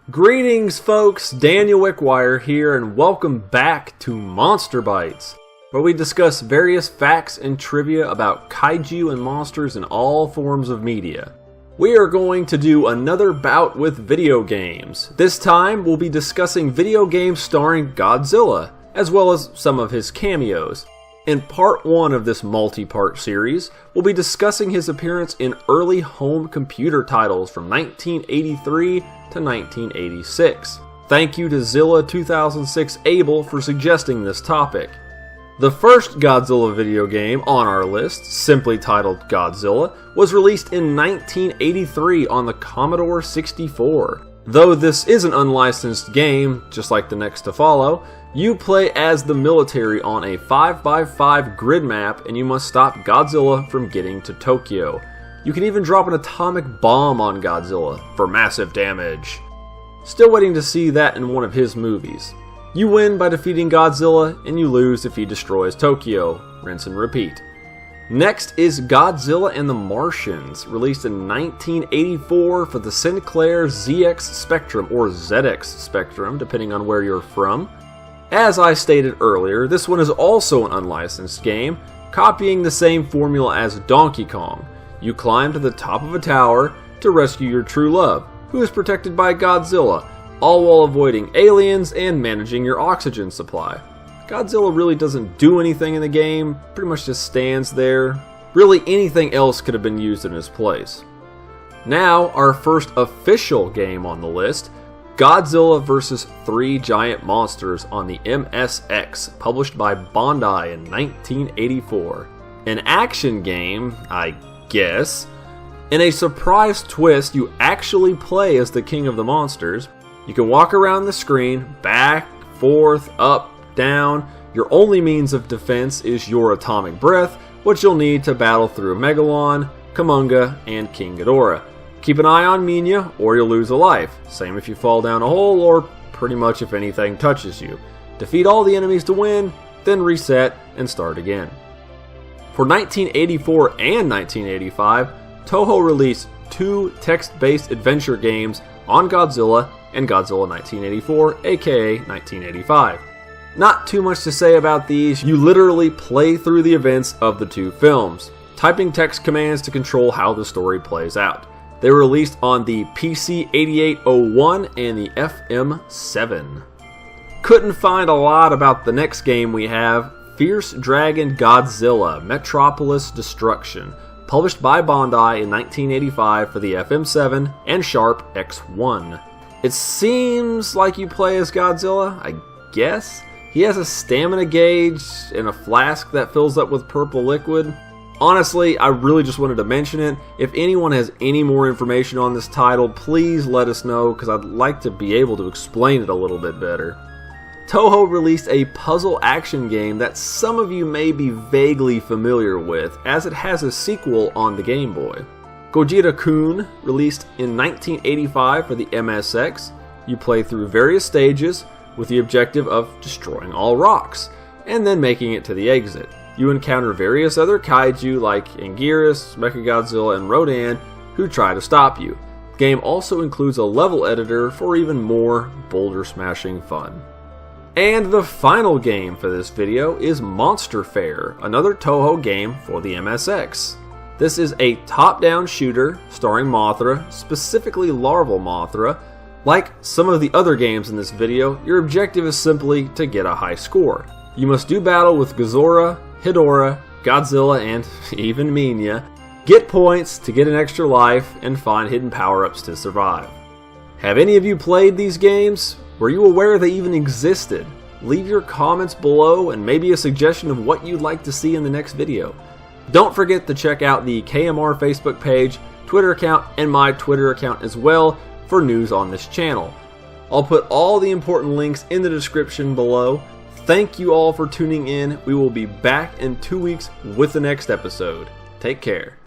Greetings folks, Daniel Wickwire here and welcome back to Monster Bytes, where we discuss various facts and trivia about kaiju and monsters in all forms of media. We are going to do another bout with video games. This time we'll be discussing video games starring Godzilla, as well as some of his cameos. In part 1 of this multi-part series, we'll be discussing his appearance in early home computer titles from 1983 to 1986. Thank you to Zilla2006 Abel for suggesting this topic. The first Godzilla video game on our list, simply titled Godzilla, was released in 1983 on the Commodore 64. Though this is an unlicensed game, just like the next to follow, you play as the military on a 5x5 grid map and you must stop Godzilla from getting to Tokyo. You can even drop an atomic bomb on Godzilla for massive damage. Still waiting to see that in one of his movies. You win by defeating Godzilla and you lose if he destroys Tokyo. Rinse and repeat. Next is Godzilla and the Martians, released in 1984 for the Sinclair ZX Spectrum, or ZX Spectrum, depending on where you're from. As I stated earlier, this one is also an unlicensed game, copying the same formula as Donkey Kong. You climb to the top of a tower to rescue your true love, who is protected by Godzilla, all while avoiding aliens and managing your oxygen supply. Godzilla really doesn't do anything in the game, pretty much just stands there. Really anything else could have been used in his place. Now, our first official game on the list, Godzilla vs. 3 Giant Monsters on the MSX, published by Bandai in 1984. An action game, I guess. In a surprise twist, you actually play as the king of the monsters. You can walk around the screen, back, forth, up, down. Your only means of defense is your atomic breath, which you'll need to battle through Megalon, Kumunga, and King Ghidorah. Keep an eye on Minya or you'll lose a life. Same if you fall down a hole or pretty much if anything touches you. Defeat all the enemies to win, then reset and start again. For 1984 and 1985, Toho released 2 text-based adventure games on Godzilla and Godzilla 1984, aka 1985. Not too much to say about these, you literally play through the events of the 2 films, typing text commands to control how the story plays out. They were released on the PC-8801 and the FM7. Couldn't find a lot about the next game we have, Fierce Dragon Godzilla Metropolis Destruction, published by Bandai in 1985 for the FM7 and Sharp X1. It seems like you play as Godzilla, I guess? He has a stamina gauge and a flask that fills up with purple liquid. Honestly, I really just wanted to mention it. If anyone has any more information on this title, please let us know, because I'd like to be able to explain it a little bit better. Toho released a puzzle action game that some of you may be vaguely familiar with, as it has a sequel on the Game Boy. Gogeta Kuhn, released in 1985 for the MSX. You play through various stages with the objective of destroying all rocks, and then making it to the exit. You encounter various other kaiju like Anguirus, Mechagodzilla, and Rodan who try to stop you. The game also includes a level editor for even more boulder smashing fun. And the final game for this video is Monster Fair, another Toho game for the MSX. This is a top-down shooter starring Mothra, specifically larval Mothra. Like some of the other games in this video, your objective is simply to get a high score. You must do battle with Ghidorah, Godzilla, and even Minya, get points to get an extra life, and find hidden power-ups to survive. Have any of you played these games? Were you aware they even existed? Leave your comments below and maybe a suggestion of what you'd like to see in the next video. Don't forget to check out the KMR Facebook page, Twitter account, and my Twitter account as well for news on this channel. I'll put all the important links in the description below. Thank you all for tuning in. We will be back in 2 weeks with the next episode. Take care.